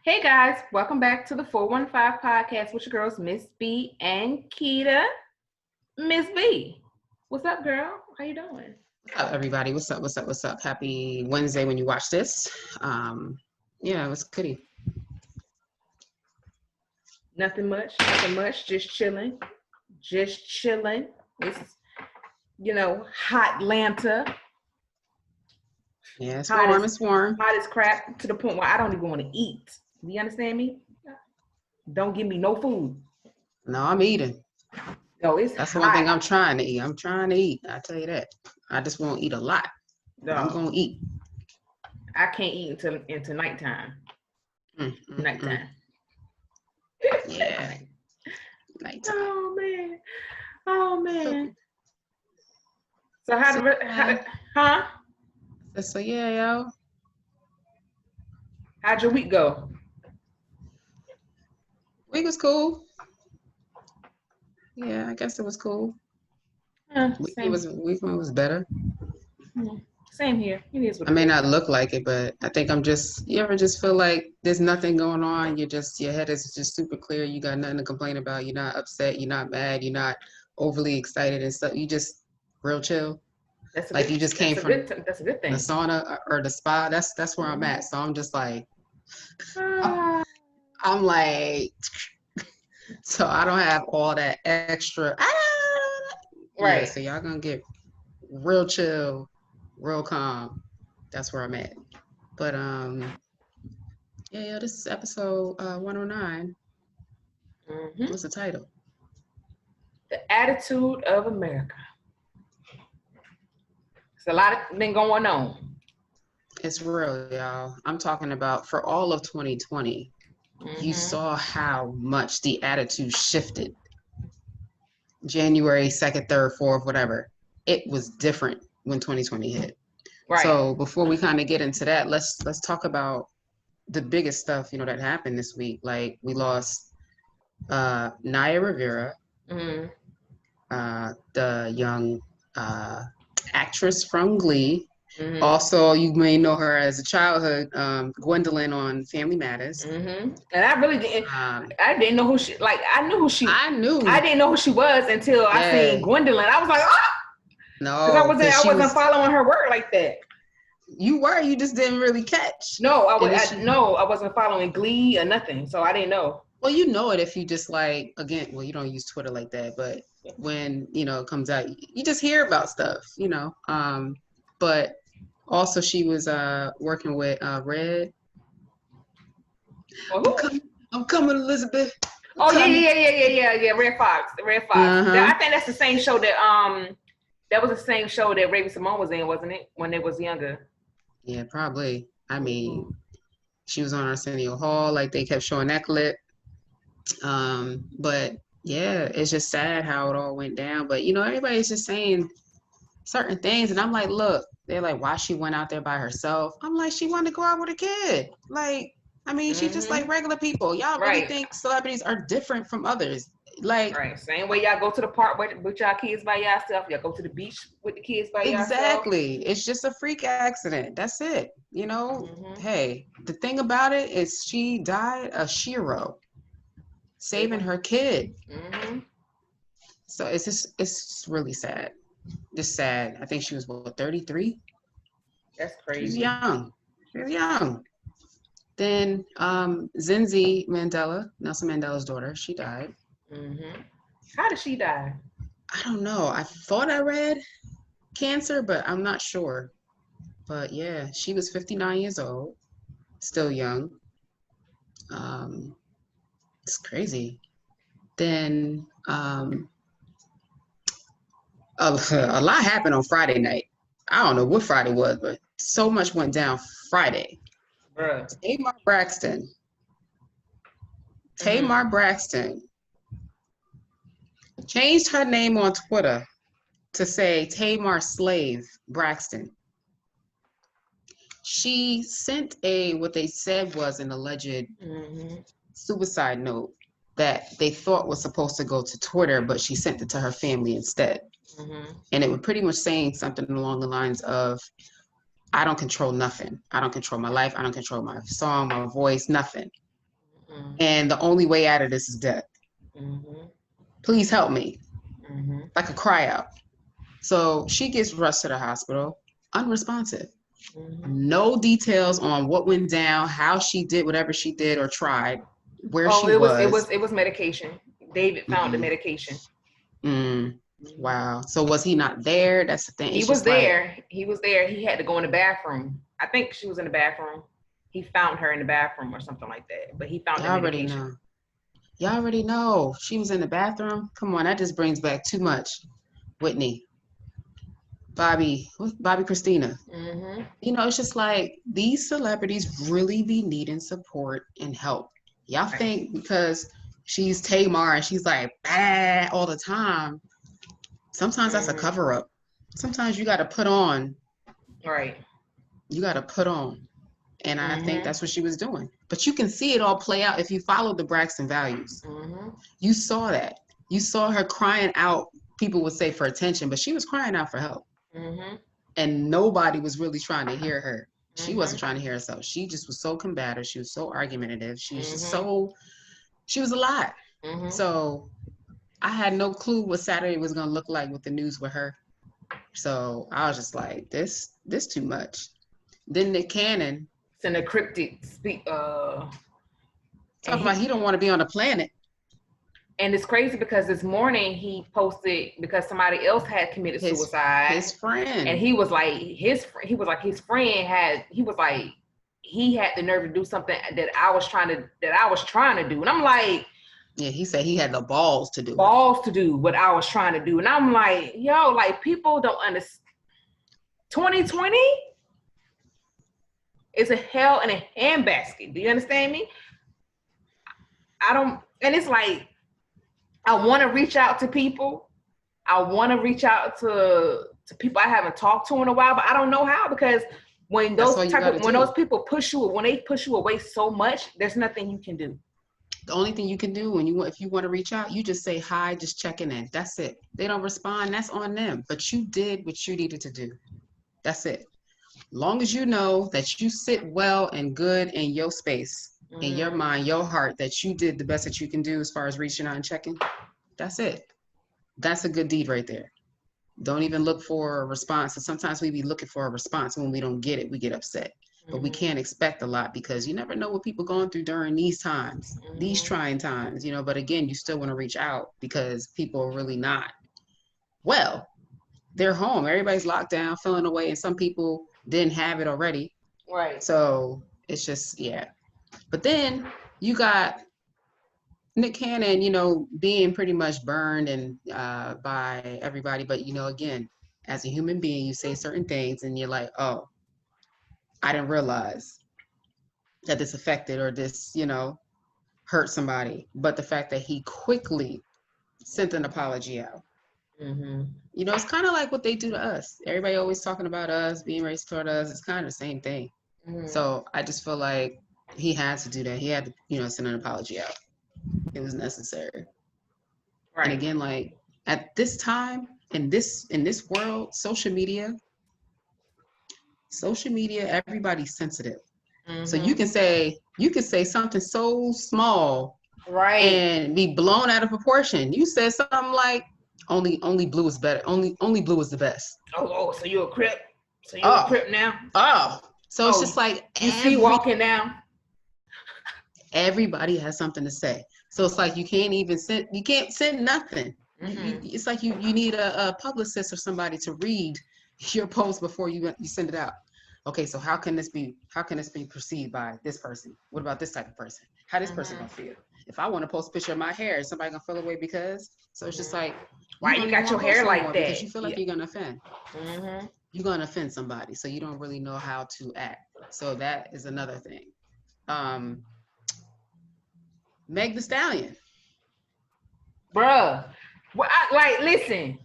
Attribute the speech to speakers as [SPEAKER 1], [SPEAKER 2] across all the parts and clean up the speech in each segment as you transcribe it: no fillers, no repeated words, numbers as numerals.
[SPEAKER 1] Hey guys, welcome back to the 415 podcast with your girls, Miss B and Keita. Miss B, what's up, girl? How you doing?
[SPEAKER 2] What's up, everybody? What's up? What's up? What's up? Happy Wednesday when you watch this. Yeah, it was goody.
[SPEAKER 1] Nothing much, just chilling. It's, hot Atlanta,
[SPEAKER 2] Yeah, it's
[SPEAKER 1] hot
[SPEAKER 2] warm.
[SPEAKER 1] as,
[SPEAKER 2] It's warm.
[SPEAKER 1] hot as crap to the point where I don't even want to eat. Do you understand me? Don't give me no food.
[SPEAKER 2] No, I'm eating.
[SPEAKER 1] No, it's
[SPEAKER 2] That's the one thing
[SPEAKER 1] hot.
[SPEAKER 2] I'm trying to eat. I'm trying to eat. I tell you that. I just won't eat a lot, but I'm
[SPEAKER 1] No,
[SPEAKER 2] gonna eat.
[SPEAKER 1] I can't eat until nighttime.
[SPEAKER 2] Mm, mm, mm.
[SPEAKER 1] Nighttime.
[SPEAKER 2] Yeah, nighttime.
[SPEAKER 1] Oh man. Oh
[SPEAKER 2] So,
[SPEAKER 1] man. So
[SPEAKER 2] so yeah,
[SPEAKER 1] huh?
[SPEAKER 2] so yeah, yo.
[SPEAKER 1] How'd your week go?
[SPEAKER 2] Week was cool. Yeah, I guess it was cool.
[SPEAKER 1] Same.
[SPEAKER 2] Weekend was better.
[SPEAKER 1] Same here. It is what
[SPEAKER 2] I
[SPEAKER 1] it
[SPEAKER 2] may
[SPEAKER 1] is.
[SPEAKER 2] not look like it, but I think you ever just feel like there's nothing going on. Your head is just super clear. You got nothing to complain about. You're not upset. You're not mad. You're not overly excited and stuff. You just real chill.
[SPEAKER 1] That's a
[SPEAKER 2] Like
[SPEAKER 1] good.
[SPEAKER 2] you just came
[SPEAKER 1] That's a
[SPEAKER 2] from
[SPEAKER 1] good. That's a good
[SPEAKER 2] the
[SPEAKER 1] thing.
[SPEAKER 2] sauna or the spa. That's where I'm
[SPEAKER 1] Mhm.
[SPEAKER 2] at. So I'm just like,
[SPEAKER 1] Ah,
[SPEAKER 2] I'm like, so I don't have all that extra. Yeah,
[SPEAKER 1] right.
[SPEAKER 2] so y'all gonna get real chill, real calm. That's where I'm at. But yeah, this is episode 109.
[SPEAKER 1] Hmm.
[SPEAKER 2] What's the title?
[SPEAKER 1] The attitude of America. It's a lot of been going on.
[SPEAKER 2] It's real, y'all. I'm talking about for all of 2020, you
[SPEAKER 1] Hmm.
[SPEAKER 2] saw how much the attitude shifted. January 2nd, 3rd, 4th, whatever. It was different when 2020 hit.
[SPEAKER 1] Right.
[SPEAKER 2] So before we kind of get into that, let's talk about the biggest stuff, that happened this week. Like we lost Naya Rivera,
[SPEAKER 1] Hmm.
[SPEAKER 2] the young uh, actress from Glee.
[SPEAKER 1] Hmm.
[SPEAKER 2] Also, you may know her as a childhood Gwendolyn on Family Matters.
[SPEAKER 1] And I really didn't.
[SPEAKER 2] Um,
[SPEAKER 1] I didn't know who she. Like I knew who she.
[SPEAKER 2] I
[SPEAKER 1] I
[SPEAKER 2] knew,
[SPEAKER 1] didn't know who she was until I seen
[SPEAKER 2] yeah,
[SPEAKER 1] Gwendolyn. I was like, oh, because I
[SPEAKER 2] no,
[SPEAKER 1] wasn't.
[SPEAKER 2] because
[SPEAKER 1] I
[SPEAKER 2] she
[SPEAKER 1] wasn't
[SPEAKER 2] was,
[SPEAKER 1] following her work like that.
[SPEAKER 2] you just didn't really catch.
[SPEAKER 1] No,
[SPEAKER 2] And then she,
[SPEAKER 1] no, I wasn't following Glee or nothing, so I didn't know.
[SPEAKER 2] well, you know it if you just like, again, well, you don't use Twitter like that, but when, it comes out, you just hear about stuff. But also she was working with Red.
[SPEAKER 1] Well,
[SPEAKER 2] I'm
[SPEAKER 1] who?
[SPEAKER 2] coming, I'm coming, Elizabeth. I'm
[SPEAKER 1] Oh yeah,
[SPEAKER 2] coming.
[SPEAKER 1] yeah. Red Fox, Red Fox.
[SPEAKER 2] Uh-huh.
[SPEAKER 1] I think that's the same show that was the same show that Raven Simone was in, wasn't it? When they was younger.
[SPEAKER 2] Yeah, probably. I mean, she was on Arsenio Hall, like they kept showing that clip. But yeah, it's just sad how it all went down. But everybody's just saying certain things, and I'm like, look, they're like, why she went out there by herself? I'm like, she wanted to go out with a kid. Like, I mean, she just like
[SPEAKER 1] Mm-hmm.
[SPEAKER 2] regular people. Y'all really
[SPEAKER 1] Right,
[SPEAKER 2] think celebrities are different from others? Like,
[SPEAKER 1] right. Same way y'all go to the park with y'all kids by yourself. Y'all go to the beach with the kids by yourself.
[SPEAKER 2] exactly. It's just a freak accident. That's it.
[SPEAKER 1] Mm-hmm.
[SPEAKER 2] Hey, the thing about it is she died a shero, saving
[SPEAKER 1] Saving.
[SPEAKER 2] her kid.
[SPEAKER 1] Mm-hmm.
[SPEAKER 2] So it's really sad. Just sad. I think she was what, 33?
[SPEAKER 1] That's
[SPEAKER 2] She was
[SPEAKER 1] crazy.
[SPEAKER 2] young. She was young. Then Zinzi Mandela, Nelson Mandela's daughter, she died.
[SPEAKER 1] Mm-hmm. How did she die?
[SPEAKER 2] I don't know. I thought I read cancer, but I'm not sure. But yeah, she was 59 years old, still young. Um, it's crazy. Then a lot happened on Friday night. I don't know what Friday was, but so much went down Friday.
[SPEAKER 1] Bruh.
[SPEAKER 2] Tamar Braxton.
[SPEAKER 1] Mm-hmm.
[SPEAKER 2] Tamar Braxton changed her name on Twitter to say Tamar Slave Braxton. She sent what they said was an alleged
[SPEAKER 1] Mm-hmm.
[SPEAKER 2] suicide note that they thought was supposed to go to Twitter, but she sent it to her family instead.
[SPEAKER 1] Mm-hmm.
[SPEAKER 2] And it was pretty much saying something along the lines of, I don't control nothing. I don't control my life. I don't control my song, my voice, nothing. and the only way out of this is death. Please help me. Like a cry out. So she gets rushed to the hospital, unresponsive. No details on what went down, how she did whatever she did or tried, where she was.
[SPEAKER 1] It was medication. David found the medication.
[SPEAKER 2] Wow. So was he not there? That's the thing.
[SPEAKER 1] He was there. He was there. He had to go in the bathroom. I think she was in the bathroom. He found her in the bathroom or something like that. But he found the medication.
[SPEAKER 2] Y'all already know. She was in the bathroom. Come on, that just brings back too much. Whitney, Bobby Christina. You know, it's just like these celebrities really be needing support and help. Y'all think because she's Tamar and she's like bad all the time, sometimes that's a cover up. Sometimes you got to put on.
[SPEAKER 1] Right.
[SPEAKER 2] You got to put on. And I think that's what she was doing. But you can see it all play out if you follow the Braxton values. You saw that. You saw her crying out, people would say for attention, but she was crying out for help. And nobody was really trying to hear her. She wasn't trying to hear herself. She just was so combative. She was so argumentative. She was just she was a lot. So I had no clue what Saturday was going to look like with the news with her. So I was just like, this too much. Then Nick Cannon.
[SPEAKER 1] It's in a cryptic speak.
[SPEAKER 2] Talking about he don't want to be on the planet.
[SPEAKER 1] And it's crazy because this morning he posted because somebody else had committed suicide.
[SPEAKER 2] His friend.
[SPEAKER 1] And he was like his friend had he had the nerve to do something that I was trying to do. And I'm like,
[SPEAKER 2] yeah, he said he had the balls to do
[SPEAKER 1] what I was trying to do. And I'm like, yo, like people don't understand. 2020 is a hell in a handbasket. Do you understand me? And it's like, I want to reach out to people. I want to reach out to people I haven't talked to in a while, but I don't know how, because when those people push you away so much, there's nothing you can do.
[SPEAKER 2] The only thing you can do if you want to reach out, you just say hi, just checking in. That's it. They don't respond, that's on them. But you did what you needed to do. That's it. Long as you know that you sit well and good in your space, in your mind, your heart, that you did the best that you can do as far as reaching out and checking, that's it. That's a good deed right there. Don't even look for a response. And sometimes we be looking for a response. When we don't get it, we get upset. But we can't expect a lot, because you never know what people going through during these times, these trying times, you know. But again, you still want to reach out because people are really not well. They're home. Everybody's locked down, feeling away, and some people didn't have it already.
[SPEAKER 1] Right.
[SPEAKER 2] So it's just, yeah. But then you got Nick Cannon, you know, being pretty much burned and by everybody. But, you know, again, as a human being, you say certain things and you're like, oh, I didn't realize that this affected or this, you know, hurt somebody. But the fact that he quickly sent an apology out. You know, it's kind of like what they do to us. Everybody always talking about us, being racist toward us. It's kind of the same thing. So I just feel like he had to do that. He had to, you know, send an apology out. It was necessary. Right. And again, like at this time, in this world, social media, everybody's sensitive. So you can say something so small, right, and be blown out of proportion. You said something like, only blue is better. Only blue is the best.
[SPEAKER 1] Oh, so you're a Crip? So you're a Crip now?
[SPEAKER 2] So it's just like
[SPEAKER 1] you see walking now.
[SPEAKER 2] Everybody has something to say. So it's like you can't send nothing. It's like you need a publicist or somebody to read your post before you send it out. Okay, so how can this be perceived by this person? What about this type of person? How this person gonna feel? If I want to post a picture of my hair, is somebody gonna feel away because? So it's just like,
[SPEAKER 1] why you got your hair like that?
[SPEAKER 2] Because you feel like you're gonna offend. You're gonna offend somebody, so you don't really know how to act. So that is another thing. Meg Thee Stallion.
[SPEAKER 1] Bruh. Well, listen.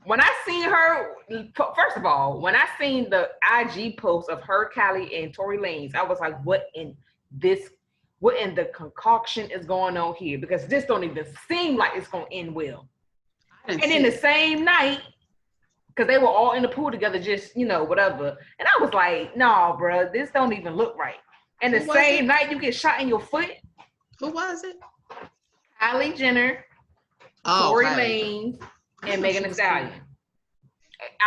[SPEAKER 1] When I seen her, first of all, when I seen the IG post of her, Callie, and Tory Lanez, I was like, what in the concoction is going on here? Because this don't even seem like it's going to end well. And in the same night, because they were all in the pool together, just, you know, whatever. And I was like, nah, bro, this don't even look right. And the same night you get shot in your foot.
[SPEAKER 2] Who was it?
[SPEAKER 1] Kylie Jenner, Tory Lanez, and Megan Thee Stallion.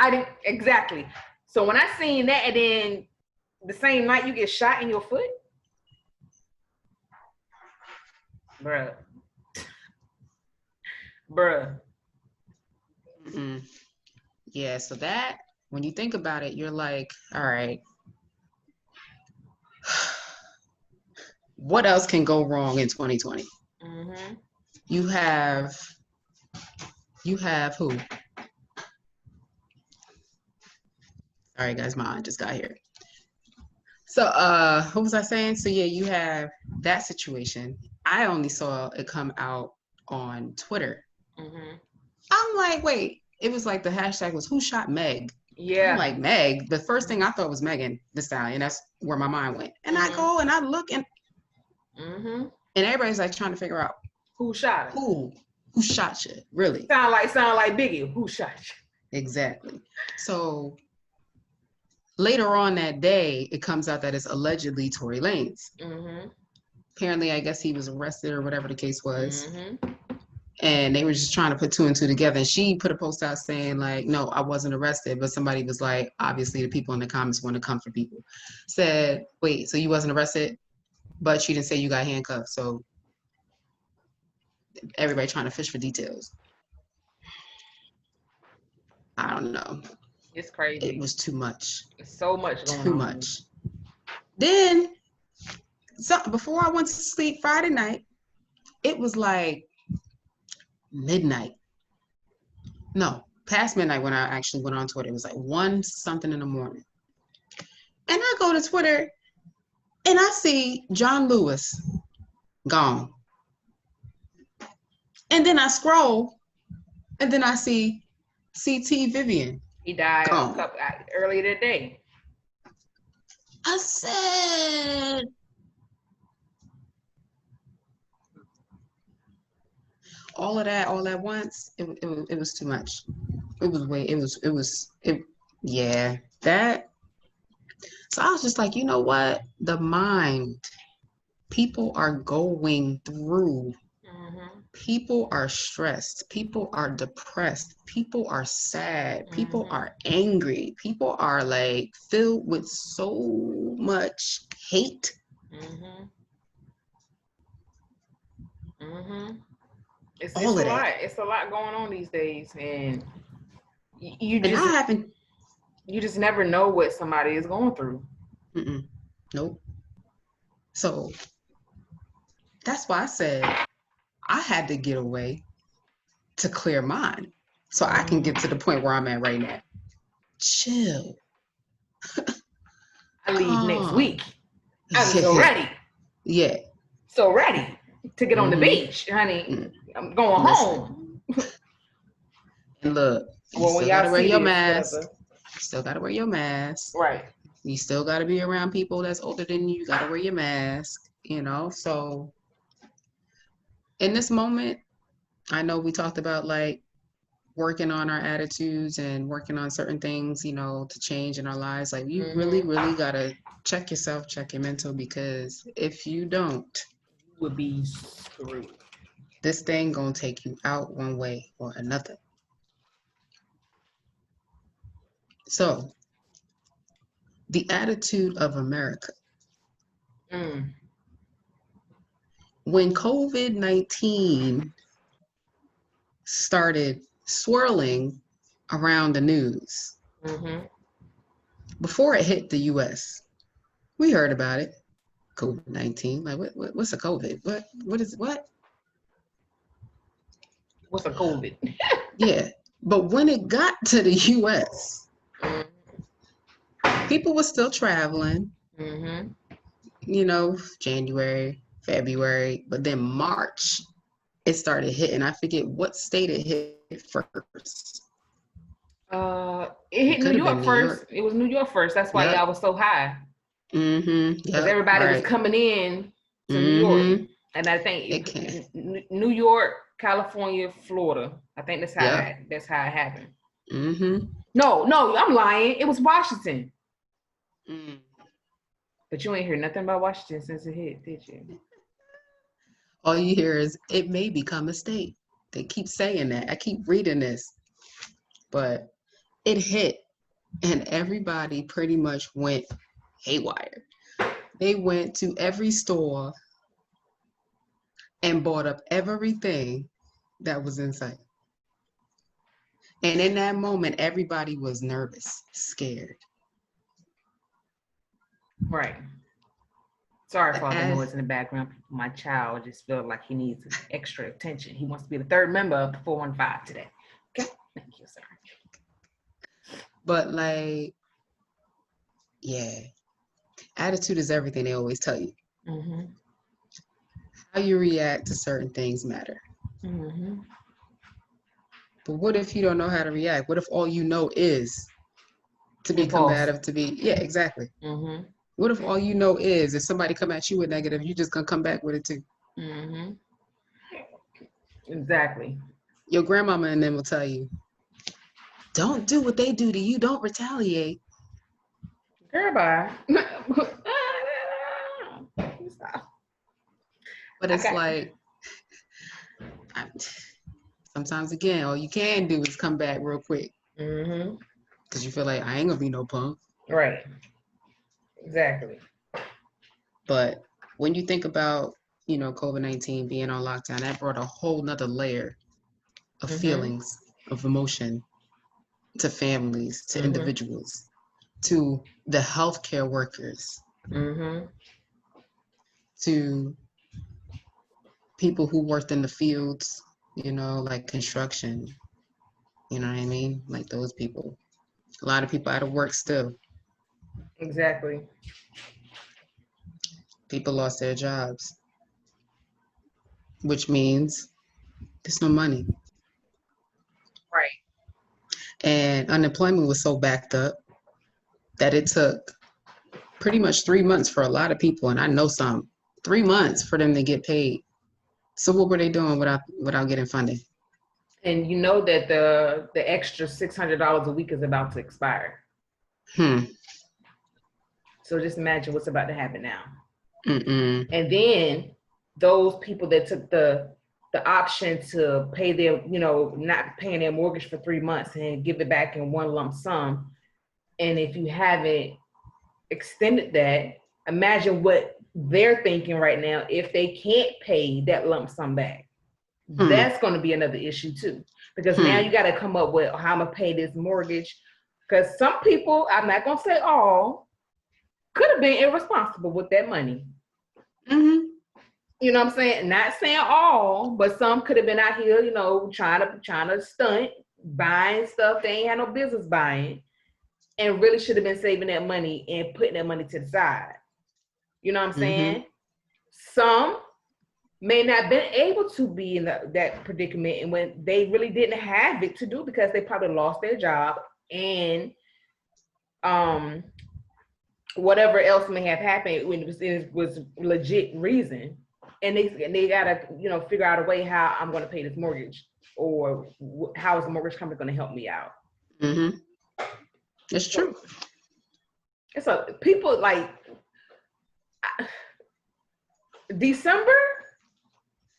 [SPEAKER 1] I didn't exactly. So when I seen that, and then the same night you get shot in your foot, bruh.
[SPEAKER 2] Mm-mm. Yeah, so that, when you think about it, you're like, all right, what else can go wrong in 2020?
[SPEAKER 1] Mm-hmm.
[SPEAKER 2] You have who? All right, guys, my aunt just got here. So, what was I saying? So yeah, you have that situation. I only saw it come out on Twitter.
[SPEAKER 1] Mm-hmm.
[SPEAKER 2] I'm like, wait, it was like the hashtag was who shot Meg?
[SPEAKER 1] Yeah.
[SPEAKER 2] I'm like, Meg. The first thing I thought was Megan Thee Stallion. That's where my mind went. And I go and I look and everybody's like trying to figure out
[SPEAKER 1] who shot her.
[SPEAKER 2] Who shot you? Really?
[SPEAKER 1] Sound like Biggie. Who shot you?
[SPEAKER 2] Exactly. So later on that day, it comes out that it's allegedly Tory Lanez. Mm-hmm. Apparently, I guess he was arrested or whatever the case was. Mm-hmm. And they were just trying to put two and two together. And she put a post out saying, like, no, I wasn't arrested. But somebody was like, obviously, the people in the comments want to come for people. Said, wait, so you wasn't arrested, but you didn't say you got handcuffed. So everybody trying to fish for details. I don't know.
[SPEAKER 1] It's crazy.
[SPEAKER 2] It was too much.
[SPEAKER 1] It's so much going on.
[SPEAKER 2] Too much. Then, so before I went to sleep Friday night, it was like midnight. No, past midnight when I actually went on Twitter. It was like 1 something in the morning. And I go to Twitter and I see John Lewis gone. And then I scroll and then I see CT Vivian.
[SPEAKER 1] He died earlier today.
[SPEAKER 2] I said, all of that all at once, it was too much. Yeah, that. So I was just like, you know what? The mind, people are going through. Mm-hmm. People are stressed. People are depressed. People are sad. People are angry. People are like filled with so much hate.
[SPEAKER 1] It's a lot. It's a lot going on these days, and you just never know what somebody is going through.
[SPEAKER 2] Nope. So that's why I said I had to get away to clear mine so I can get to the point where I'm at right now. Chill.
[SPEAKER 1] I leave next week. I'm so ready.
[SPEAKER 2] Yeah.
[SPEAKER 1] So ready to get on the beach, honey. I'm going home.
[SPEAKER 2] And look, you still gotta wear your mask. Still gotta wear your mask.
[SPEAKER 1] Right.
[SPEAKER 2] You still gotta be around people that's older than you. You gotta wear your mask, so in this moment, I know we talked about like working on our attitudes and working on certain things, to change in our lives. Like you really, really gotta check yourself, check your mental, because if you don't,
[SPEAKER 1] you would be screwed.
[SPEAKER 2] This thing gonna take you out one way or another. So, the attitude of America. When COVID-19 started swirling around the news, before it hit the U.S., we heard about it. COVID-19, like what's a COVID? What is what?
[SPEAKER 1] What's a COVID?
[SPEAKER 2] Yeah, but when it got to the U.S., people were still traveling. January, February, but then March, it started hitting. I forget what state it hit first.
[SPEAKER 1] It hit New York first. It was New York first. That's why y'all was so high. Because everybody was coming in to New York, and I think New York, California, Florida. I think that's how it happened. No, I'm lying. It was Washington. But you ain't hear nothing about Washington since it hit, did you?
[SPEAKER 2] All you hear is it may become a state. They keep saying that. I keep reading this, but it hit, and everybody pretty much went haywire. They went to every store and bought up everything that was in sight. And in that moment, everybody was nervous, scared.
[SPEAKER 1] Right. Sorry for all the
[SPEAKER 2] As-
[SPEAKER 1] noise in the background. My child just feels like he needs extra attention. He wants to be the third member of the 415 today. Okay. Thank you, sir.
[SPEAKER 2] But like, yeah, attitude is everything, they always tell you.
[SPEAKER 1] Mm-hmm.
[SPEAKER 2] How you react to certain things matter.
[SPEAKER 1] Mm-hmm.
[SPEAKER 2] But what if you don't know how to react? What if all you know is to be
[SPEAKER 1] Impulse.
[SPEAKER 2] combative, to be, yeah, exactly.
[SPEAKER 1] Mm-hmm.
[SPEAKER 2] What if all you know is if somebody come at you with negative, you just gonna come back with it too?
[SPEAKER 1] Mm-hmm. Exactly.
[SPEAKER 2] Your grandmama and them will tell you, don't do what they do to you, don't retaliate.
[SPEAKER 1] Girl, bye. Stop.
[SPEAKER 2] But it's like, sometimes again, all you can do is come back real quick.
[SPEAKER 1] Mm-hmm.
[SPEAKER 2] Because you feel like, I ain't gonna be no punk.
[SPEAKER 1] Right. Exactly.
[SPEAKER 2] But when you think about, COVID-19 being on lockdown, that brought a whole nother layer of feelings, of emotion to families, to individuals, to the healthcare workers, to people who worked in the fields, like construction, you know what I mean? Like those people. A lot of people out of work still.
[SPEAKER 1] Exactly.
[SPEAKER 2] People lost their jobs, which means there's no money.
[SPEAKER 1] Right.
[SPEAKER 2] And unemployment was so backed up that it took pretty much 3 months for a lot of people, and I know some, 3 months for them to get paid. So what were they doing without getting funding?
[SPEAKER 1] And you know that the extra $600 a week is about to expire. So just imagine what's about to happen now.
[SPEAKER 2] Mm-mm.
[SPEAKER 1] And then those people that took the option to pay their, not paying their mortgage for 3 months and give it back in one lump sum. And if you haven't extended that, imagine what they're thinking right now if they can't pay that lump sum back. That's going to be another issue too, because now you got to come up with how I'm going to pay this mortgage. Because some people, I'm not going to say all, could have been irresponsible with that money. You know what I'm saying? Not saying all, but some could have been out here, trying to stunt, buying stuff they ain't had no business buying, and really should have been saving that money and putting that money to the side. You know what I'm saying? Some may not have been able to be in that predicament, and when they really didn't have it to do because they probably lost their job and whatever else may have happened when it was legit reason, and they gotta figure out a way how I'm going to pay this mortgage, or how is the mortgage company going to help me out.
[SPEAKER 2] It's true.
[SPEAKER 1] So people like December,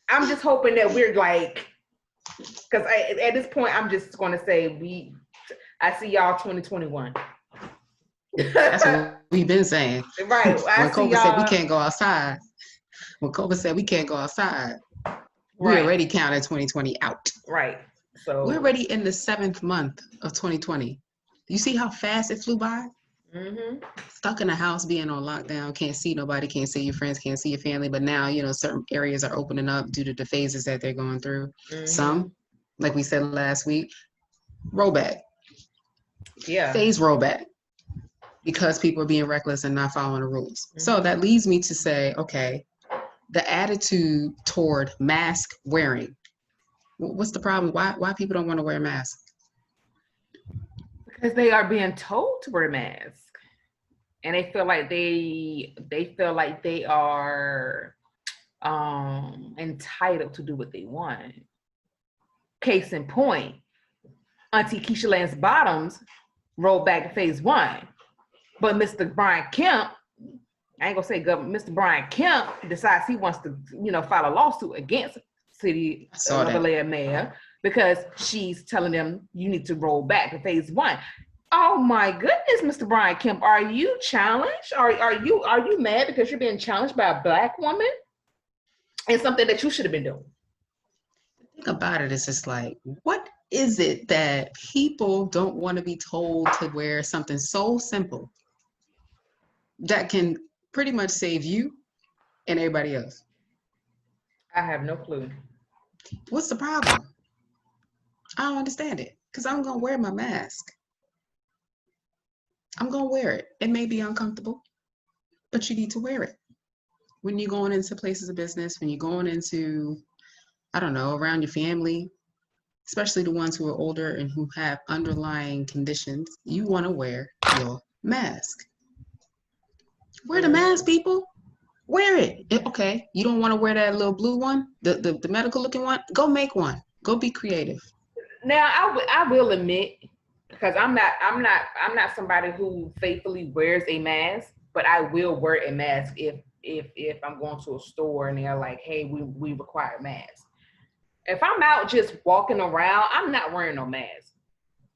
[SPEAKER 1] I'm just hoping that we're like, because at this point I'm just going to say I see y'all 2021.
[SPEAKER 2] That's what we've been saying.
[SPEAKER 1] Right.
[SPEAKER 2] When COVID said we can't go outside. When COVID said we can't go outside, we already counted 2020 out.
[SPEAKER 1] Right. So
[SPEAKER 2] we're already in the 7th month of 2020. You see how fast it flew by? Stuck in a house, being on lockdown, can't see nobody, can't see your friends, can't see your family. But now, certain areas are opening up due to the phases that they're going through. Some, like we said last week, rollback.
[SPEAKER 1] Yeah.
[SPEAKER 2] Phase rollback. Because people are being reckless and not following the rules. So that leads me to say, okay, the attitude toward mask wearing. What's the problem? Why people don't want to wear a mask?
[SPEAKER 1] Because they are being told to wear a mask, and they feel like they are entitled to do what they want. Case in point, Auntie Keisha Lance Bottoms rolled back to phase 1, but Mr. Brian Kemp I ain't gonna say government, Mr. Brian Kemp decides he wants to, file a lawsuit against city of Atlanta mayor because she's telling them you need to roll back to phase 1. Oh my goodness, Mr. Brian Kemp, are you challenged? Are you mad because you're being challenged by a Black woman and something that you should have been doing?
[SPEAKER 2] The thing about it is just like, what is it that people don't want to be told to wear something so simple that can pretty much save you and everybody else?
[SPEAKER 1] I have no clue.
[SPEAKER 2] What's the problem? I don't understand it because I'm going to wear my mask. I'm going to wear it. It may be uncomfortable, but you need to wear it. When you're going into places of business, when you're going into, I don't know, around your family, especially the ones who are older and who have underlying conditions, you want to wear your mask. Wear the mask, people. Wear it. Okay, you don't want to wear that little blue one, the medical looking one? Go make one. Go be creative. Now,
[SPEAKER 1] I will admit, because I'm not somebody who faithfully wears a mask, but I will wear a mask if I'm going to a store and they're like, hey, we require masks. If I'm out just walking around, I'm not wearing no mask.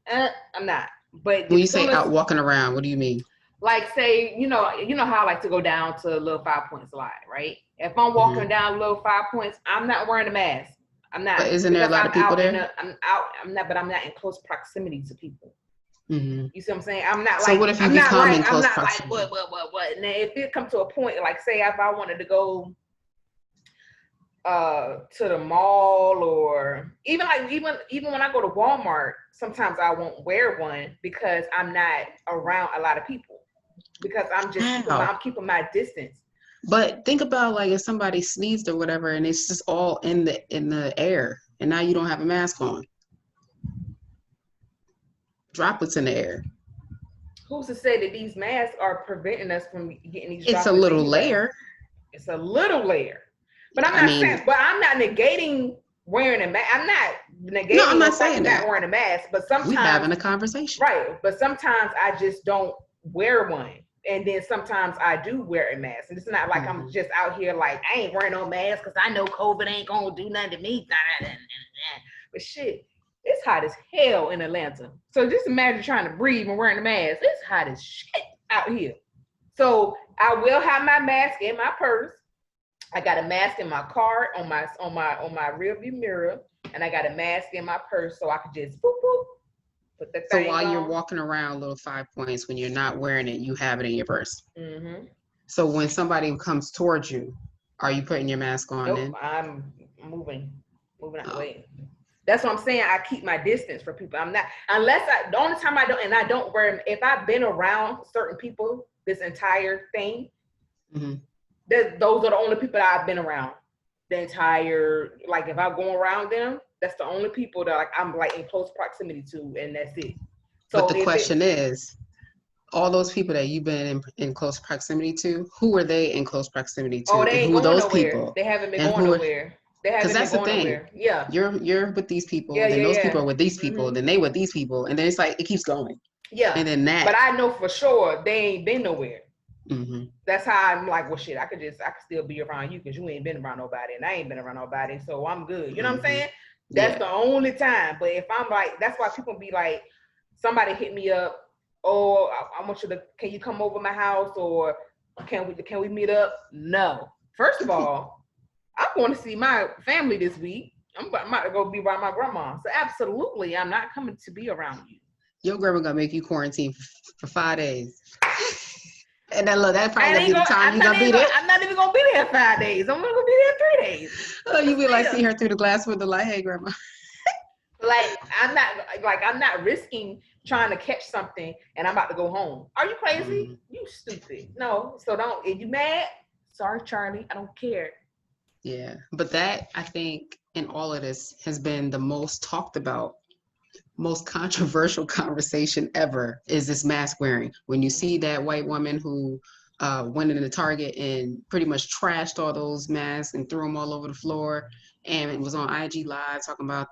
[SPEAKER 1] I'm not. But
[SPEAKER 2] when you say out walking around, what do you mean?
[SPEAKER 1] Like, say, you know how I like to go down to a little 5 Point slide, right? If I'm walking down a little 5 Points, I'm not wearing a mask. I'm not.
[SPEAKER 2] But isn't there a lot of people there?
[SPEAKER 1] I'm not, but I'm not in close proximity to people.
[SPEAKER 2] Mm-hmm.
[SPEAKER 1] You see what I'm saying? I'm not
[SPEAKER 2] so
[SPEAKER 1] like.
[SPEAKER 2] What if you
[SPEAKER 1] I'm
[SPEAKER 2] become
[SPEAKER 1] like,
[SPEAKER 2] in close
[SPEAKER 1] I'm not
[SPEAKER 2] proximity?
[SPEAKER 1] like what? And then if it comes to a point, like say if I wanted to go to the mall, or even when I go to Walmart, sometimes I won't wear one because I'm not around a lot of people. Because I'm keeping my distance.
[SPEAKER 2] But think about like if somebody sneezed or whatever, and it's just all in the air, and now you don't have a mask on. Droplets in the air.
[SPEAKER 1] Who's to say that these masks are preventing us from getting these?
[SPEAKER 2] It's a little layer.
[SPEAKER 1] It's a little layer, but I'm not negating wearing a mask. I'm not negating.
[SPEAKER 2] No, I'm not saying that.
[SPEAKER 1] Not wearing a mask, but sometimes
[SPEAKER 2] we're having a conversation,
[SPEAKER 1] right? But sometimes I just don't wear one. And then sometimes I do wear a mask. And it's not like I'm just out here like, I ain't wearing no mask because I know COVID ain't going to do nothing to me. But shit, it's hot as hell in Atlanta. So just imagine trying to breathe and wearing a mask. It's hot as shit out here. So I will have my mask in my purse. I got a mask in my car on my rearview mirror. And I got a mask in my purse so I could just boop, boop.
[SPEAKER 2] So while you're walking around little 5 Points, when you're not wearing it, you have it in your purse.
[SPEAKER 1] Mm-hmm.
[SPEAKER 2] So when somebody comes towards you, are you putting your mask on?
[SPEAKER 1] Nope,
[SPEAKER 2] then?
[SPEAKER 1] I'm moving out the way. That's what I'm saying. I keep my distance for people. I'm not, the only time I don't, and I don't wear them, if I've been around certain people this entire thing, those are the only people that I've been around the entire, like if I go around them, that's the only people that I'm like in close proximity to, and that's it. So
[SPEAKER 2] but the question is, all those people that you've been in close proximity to, who are they in close proximity to?
[SPEAKER 1] Oh, they ain't going nowhere.
[SPEAKER 2] People?
[SPEAKER 1] They haven't been going nowhere. They haven't been going nowhere. Yeah.
[SPEAKER 2] You're with these people, then those people are with these people, then they with these people, and then it's like it keeps going.
[SPEAKER 1] Yeah.
[SPEAKER 2] And then that.
[SPEAKER 1] But I know for sure they ain't been nowhere.
[SPEAKER 2] Mm-hmm.
[SPEAKER 1] That's how I'm like, well, shit, I could still be around you because you ain't been around nobody, and I ain't been around nobody, so I'm good. You know what I'm saying? That's the only time. But if I'm like, that's why people be like, somebody hit me up, oh, I want you to, can you come over my house, or can we meet up? No. First of all, I'm going to see my family this week. I'm about to go be around my grandma. So absolutely, I'm not coming to be around you.
[SPEAKER 2] Your grandma gonna make you quarantine for 5 days. And then look, that probably gonna be the time you're gonna be there.
[SPEAKER 1] I'm not even gonna be there 5 days. I'm gonna be there 3 days.
[SPEAKER 2] Oh, you be like, see her through the glass window, like, hey, grandma.
[SPEAKER 1] Like, I'm not risking trying to catch something and I'm about to go home. Are you crazy? You stupid. No. So don't, if you mad, sorry, Charlie, I don't care.
[SPEAKER 2] Yeah. But that, I think, in all of this has been the most talked about, most controversial conversation ever is this mask wearing. When you see that white woman who went into Target and pretty much trashed all those masks and threw them all over the floor, and it was on IG Live talking about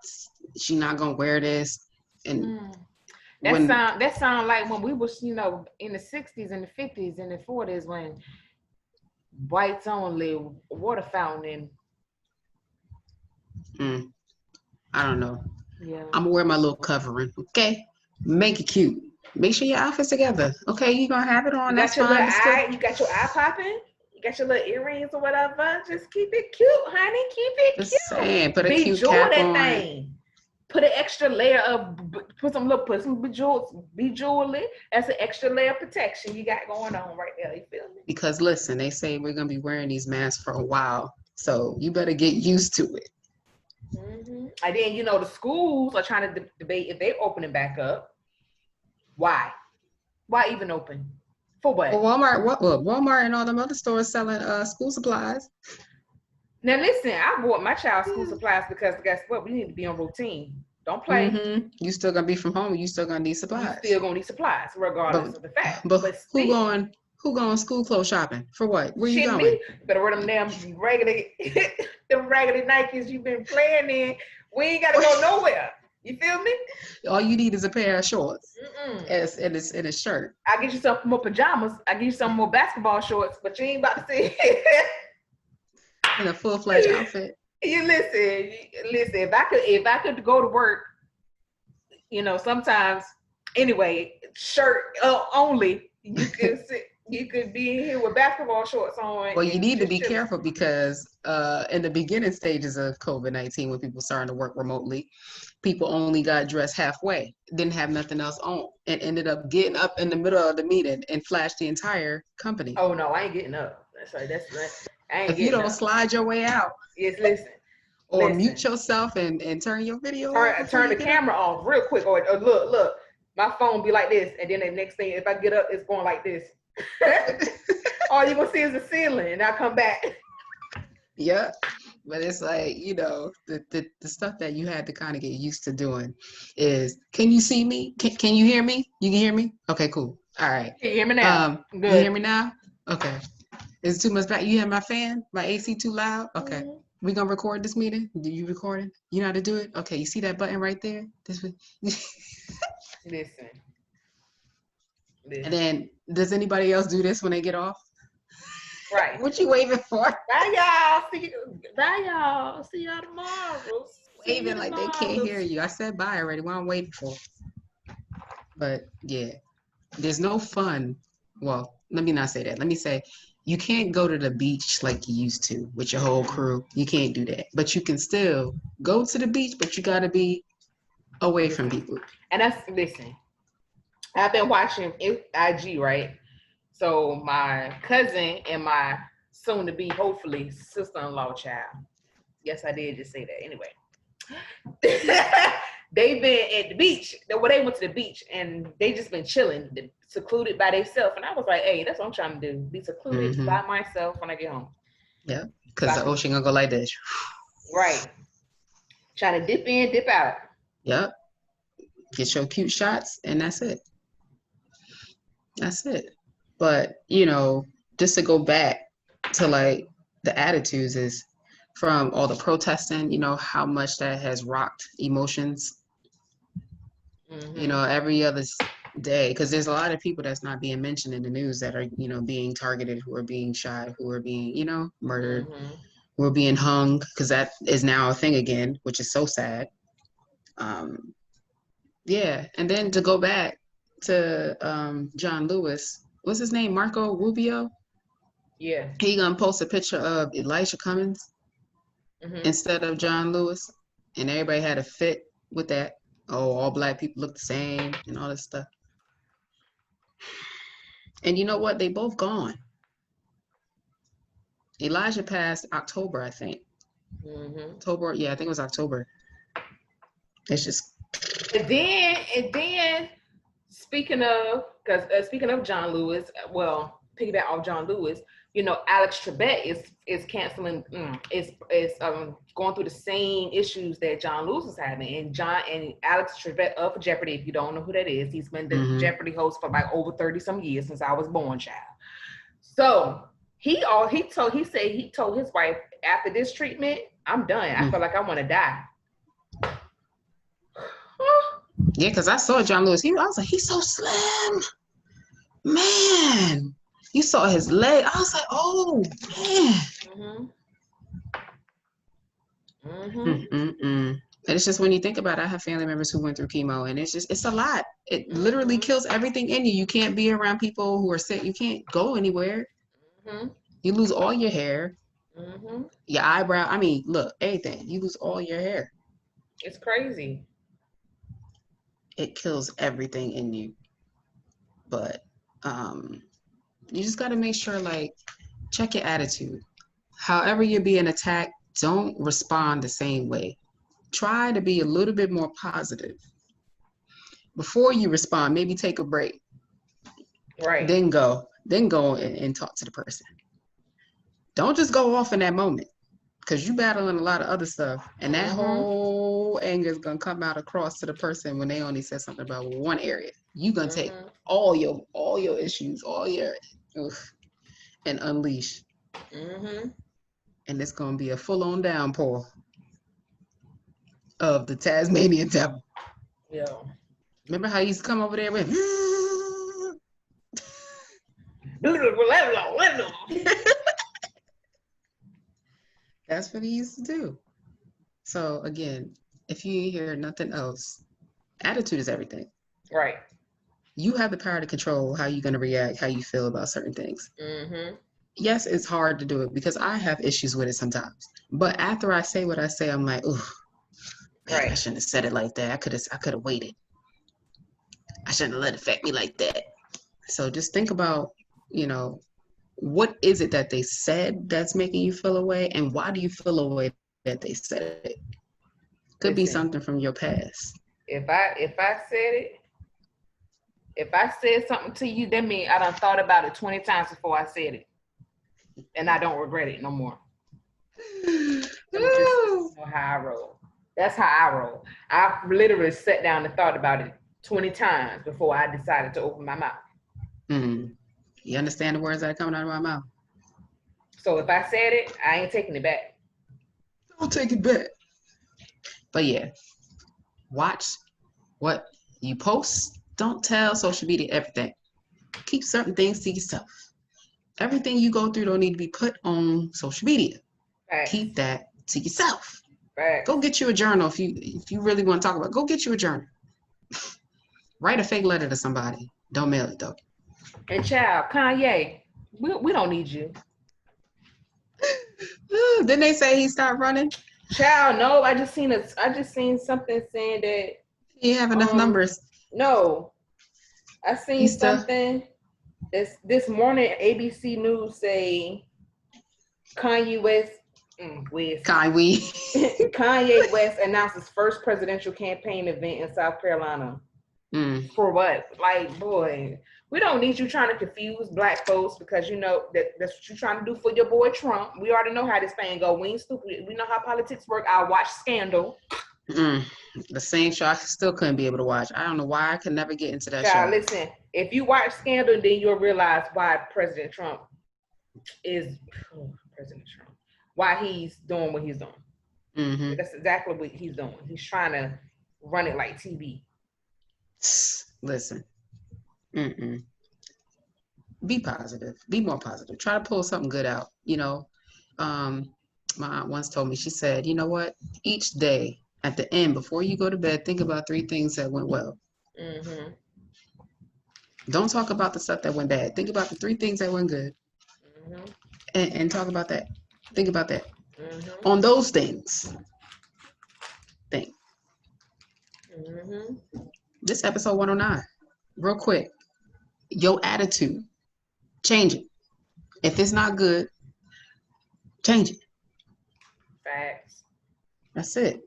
[SPEAKER 2] she not gonna wear this. And
[SPEAKER 1] that sound like when we was, in the 60s and the 50s and the 40s when whites only water fountain.
[SPEAKER 2] I don't know.
[SPEAKER 1] Yeah.
[SPEAKER 2] I'm gonna wear my little covering. Okay, make it cute. Make sure your outfit's together. Okay, you gonna have it on.
[SPEAKER 1] You
[SPEAKER 2] That's
[SPEAKER 1] got your
[SPEAKER 2] fine.
[SPEAKER 1] little eye. You got your eye popping. You got your little earrings or whatever. Just keep it cute, honey. Keep it
[SPEAKER 2] Just
[SPEAKER 1] cute.
[SPEAKER 2] saying, put a cute
[SPEAKER 1] Bejewel
[SPEAKER 2] cap
[SPEAKER 1] that
[SPEAKER 2] on.
[SPEAKER 1] thing. Put an extra layer of put some bejewel it. That's an extra layer of protection you got going on right there. You feel me?
[SPEAKER 2] Because listen, they say we're gonna be wearing these masks for a while, so you better get used to it.
[SPEAKER 1] Mm-hmm. And then the schools are trying to debate if they're opening back up. Why? Why even open? For what?
[SPEAKER 2] Well, Walmart and all them other stores selling school supplies.
[SPEAKER 1] Now listen, I bought my child school supplies because guess what? We need to be on routine. Don't play.
[SPEAKER 2] Mm-hmm. You still gonna be from home. You still gonna need supplies.
[SPEAKER 1] You still gonna need supplies, regardless of the fact.
[SPEAKER 2] But who going school clothes shopping for what? Where you going?
[SPEAKER 1] Me. Better wear them damn raggedy, them raggedy Nikes you've been playing in. We ain't gotta go nowhere. You feel me?
[SPEAKER 2] All you need is a pair of shorts and a shirt.
[SPEAKER 1] I get you some more pajamas. I get you some more basketball shorts, but you ain't about to see
[SPEAKER 2] in a full-fledged outfit.
[SPEAKER 1] You listen. If I could go to work, sometimes anyway, shirt only. You could be in here with basketball shorts on.
[SPEAKER 2] Well, you need to be careful because in the beginning stages of COVID-19, when people started to work remotely, people only got dressed halfway, didn't have nothing else on, and ended up getting up in the middle of the meeting and flashed the entire company.
[SPEAKER 1] Oh no, I ain't getting up. That's right.
[SPEAKER 2] If you don't slide your way out.
[SPEAKER 1] Yes, listen.
[SPEAKER 2] Or mute yourself and turn your video
[SPEAKER 1] off. Turn the camera off real quick. Or look, my phone be like this, and then the next thing, if I get up, it's going like this. All you're gonna see is the ceiling, and I come back.
[SPEAKER 2] Yeah. But it's like, the stuff that you had to kind of get used to doing is, can you see me? Can you hear me? You can hear me? Okay, cool. All right.
[SPEAKER 1] Can you hear me now?
[SPEAKER 2] Good. You hear me now? Okay. Is it too much back? You hear my fan? My AC too loud? Okay. Mm-hmm. We gonna record this meeting? Do you recording? You know how to do it? Okay, you see that button right there?
[SPEAKER 1] Listen.
[SPEAKER 2] And then, does anybody else do this when they get off?
[SPEAKER 1] Right.
[SPEAKER 2] What you waving for?
[SPEAKER 1] Bye y'all. Bye y'all. See y'all tomorrow.
[SPEAKER 2] Waving like they can't hear you. I said bye already. What I'm waiting for. But yeah, there's no fun. Well, let me not say that. Let me say, you can't go to the beach like you used to with your whole crew. You can't do that. But you can still go to the beach, but you gotta be away from people.
[SPEAKER 1] And listen, I've been watching IG, right? So my cousin and my soon-to-be, hopefully, sister-in-law child. Yes, I did just say that. Anyway, they've been at the beach. Well, they went to the beach and they just been chilling, secluded by themselves. And I was like, hey, that's what I'm trying to do. Be secluded by myself when I get home.
[SPEAKER 2] Yeah, because the ocean gonna go like this.
[SPEAKER 1] Right. Trying to dip in, dip out.
[SPEAKER 2] Yep. Get your cute shots, and that's it. That's it. But, just to go back to like the attitudes is from all the protesting, how much that has rocked emotions, every other day, because there's a lot of people that's not being mentioned in the news that are, being targeted, who are being shot, who are being, murdered, who are being hung, because that is now a thing again, which is so sad. Yeah. And then to go back to John Lewis, what's his name? Marco Rubio?
[SPEAKER 1] Yeah.
[SPEAKER 2] He gonna post a picture of Elijah Cummings instead of John Lewis. And everybody had a fit with that. Oh, all black people look the same and all this stuff. And you know what? They both gone. Elijah passed October, I think. October, yeah, I think it was October. It's just.
[SPEAKER 1] And then, speaking of John Lewis, well, piggyback off John Lewis, Alex Trebek is canceling, is going through the same issues that John Lewis is having, and Alex Trebek of Jeopardy. If you don't know who that is, he's been the Jeopardy host for like over 30 some years since I was born, child. So he told his wife, after this treatment, I'm done. I feel like I want to die.
[SPEAKER 2] Yeah, because I saw John Lewis. I was like, he's so slim, man. You saw his leg. I was like, oh
[SPEAKER 1] Mm-hmm.
[SPEAKER 2] man.
[SPEAKER 1] Mm-hmm.
[SPEAKER 2] And it's just when you think about it, I have family members who went through chemo, and it's a lot. It literally
[SPEAKER 1] Mm-hmm.
[SPEAKER 2] kills everything in you. You can't be around people who are sick. You can't go anywhere.
[SPEAKER 1] Mm-hmm.
[SPEAKER 2] You lose all your hair,
[SPEAKER 1] Mm-hmm.
[SPEAKER 2] your eyebrow. I mean, look, everything. You lose all your hair.
[SPEAKER 1] It's crazy.
[SPEAKER 2] It kills everything in you. But you just got to make sure, like, check your attitude. However you're being attacked, don't respond the same way. Try to be a little bit more positive. Before you respond, maybe take a break.
[SPEAKER 1] Right.
[SPEAKER 2] Then go. Then go and talk to the person. Don't just go off in that moment because you battling a lot of other stuff. And that
[SPEAKER 1] Mm-hmm.
[SPEAKER 2] whole anger is going to come out across to the person when they only said something about one area. You're going to take
[SPEAKER 1] Mm-hmm.
[SPEAKER 2] all your issues, all your, oof, and unleash.
[SPEAKER 1] Mm-hmm.
[SPEAKER 2] And it's going to be a full-on downpour of the Tasmanian devil.
[SPEAKER 1] Yeah.
[SPEAKER 2] Remember how he used to come over there with that's what he used to do. So again, if you hear nothing else, attitude is everything.
[SPEAKER 1] Right.
[SPEAKER 2] You have the power to control how you're going to react, how you feel about certain things.
[SPEAKER 1] Mm-hmm.
[SPEAKER 2] Yes, it's hard to do it because I have issues with it sometimes. But after I say what I say, I'm like, ooh, maybe I
[SPEAKER 1] Right.
[SPEAKER 2] shouldn't have said it like that. I could have waited. I shouldn't have let it affect me like that. So just think about, you know, what is it that they said that's making you feel away, and why do you feel away that they said it? Could be
[SPEAKER 1] Listen,
[SPEAKER 2] something from your past.
[SPEAKER 1] if I said something to you, that means I done thought about it 20 times before I said it. And I don't regret it no more. That just how I roll. That's how I roll. I literally sat down and thought about it 20 times before I decided to open my mouth.
[SPEAKER 2] Mm. You understand the words that are coming out of my mouth?
[SPEAKER 1] So if I said it, I ain't taking it back.
[SPEAKER 2] Don't take it back. But yeah, watch what you post. Don't tell social media everything. Keep certain things to yourself. Everything you go through don't need to be put on social media.
[SPEAKER 1] Facts.
[SPEAKER 2] Keep that to yourself.
[SPEAKER 1] Facts.
[SPEAKER 2] Go get you a journal if you really want to talk about it. Go get you a journal. Write a fake letter to somebody. Don't mail it though.
[SPEAKER 1] And child, Kanye, we don't need you.
[SPEAKER 2] Didn't they say he stopped running?
[SPEAKER 1] Child, no, I just seen something saying that
[SPEAKER 2] He have enough numbers.
[SPEAKER 1] No, I seen
[SPEAKER 2] He's still
[SPEAKER 1] something this morning. ABC News say Kanye West, Kanye West announces first presidential campaign event in South Carolina. For what? Like, boy, we don't need you trying to confuse black folks because you know that's what you're trying to do for your boy Trump. We already know how this thing go. We ain't stupid. We know how politics work. I watch Scandal.
[SPEAKER 2] The same show I still couldn't be able to watch. I don't know why I could never get into that show.
[SPEAKER 1] Listen, if you watch Scandal, then you'll realize why President Trump is President Trump. Why he's doing what he's doing.
[SPEAKER 2] Mm-hmm.
[SPEAKER 1] That's exactly what he's doing. He's trying to run it like TV.
[SPEAKER 2] Listen, be positive. Be more positive. Try to pull something good out. You know, my aunt once told me. She said, "You know what? Each day at the end, before you go to bed, think about 3 things that went well.
[SPEAKER 1] Mm-hmm.
[SPEAKER 2] Don't talk about the stuff that went bad. Think about the 3 things that went good, and talk about that. Think about that. On those things. Think." This episode 109. Real quick. Your attitude. Change it. If it's not good, change it.
[SPEAKER 1] Facts.
[SPEAKER 2] That's it.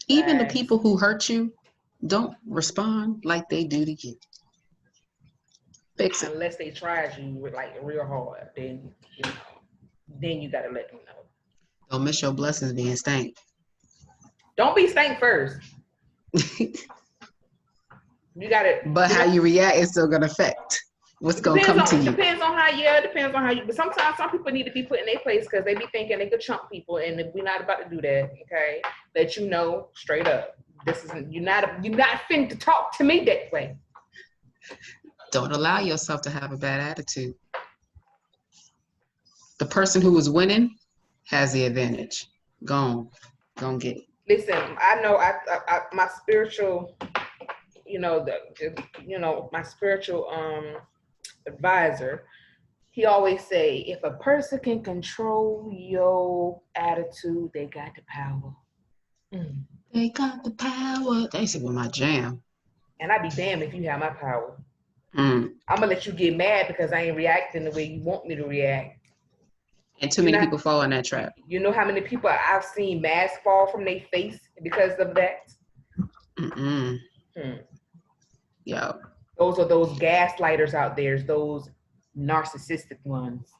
[SPEAKER 2] Even the people who hurt you, don't respond like they do to you. Fix it.
[SPEAKER 1] Unless they tried you like real hard, then you gotta let them know.
[SPEAKER 2] Don't miss your blessings being stank.
[SPEAKER 1] Don't be stank first. You gotta.
[SPEAKER 2] But how you react is still gonna affect what's gonna come to you.
[SPEAKER 1] Depends on how you. But sometimes some people need to be put in their place because they be thinking they could chump people, and we're not about to do that. Okay, let you know straight up. This isn't. You're not finna to talk to me that way.
[SPEAKER 2] Don't allow yourself to have a bad attitude. The person who was winning has the advantage. Go on, get it.
[SPEAKER 1] Listen, I know my spiritual, my spiritual advisor, he always say, if a person can control your attitude, they got the power.
[SPEAKER 2] They got the power. They said, well, my jam.
[SPEAKER 1] And I'd be damned if you have my power.
[SPEAKER 2] Mm.
[SPEAKER 1] I'm gonna let you get mad because I ain't reacting the way you want me to react.
[SPEAKER 2] And too many people fall in that trap.
[SPEAKER 1] You know how many people I've seen masks fall from their face because of that?
[SPEAKER 2] Yo.
[SPEAKER 1] Those are those gaslighters out there, those narcissistic ones.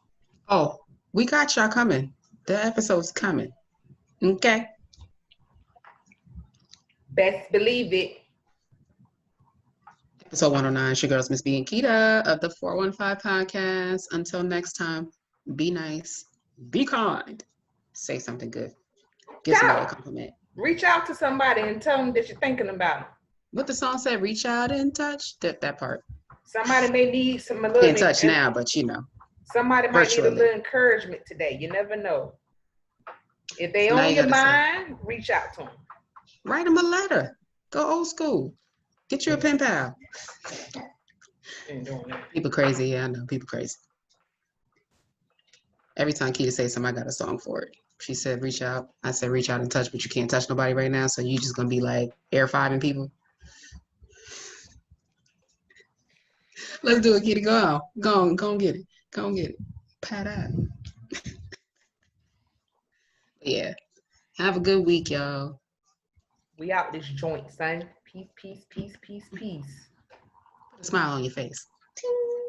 [SPEAKER 2] Oh, we got y'all coming. The episode's coming. Okay.
[SPEAKER 1] Best believe it.
[SPEAKER 2] Episode 109, it's your girls, Miss B and Keita of the 415 podcast. Until next time, be nice, be kind, say something good, give somebody a compliment.
[SPEAKER 1] Reach out to somebody and tell them that you're thinking about them.
[SPEAKER 2] What the song said, reach out and touch, that part.
[SPEAKER 1] Somebody may need some little
[SPEAKER 2] can't touch now, but you know.
[SPEAKER 1] Somebody might need a little encouragement today. You never know. If they
[SPEAKER 2] So
[SPEAKER 1] on your mind, reach out to them.
[SPEAKER 2] Write them a letter. Go old school. Get you a pen pal. People crazy. Yeah, I know. People crazy. Every time Keita says something, I got a song for it. She said, reach out. I said, reach out and touch, but you can't touch nobody right now. So you just going to be like air fiving people. Let's do it, Keita. Go on, get it. Go on, get it. Pat out. Yeah. Have a good week, y'all.
[SPEAKER 1] We out this joint, son. Peace, peace, peace, peace, peace.
[SPEAKER 2] Put a smile on your face. Ting.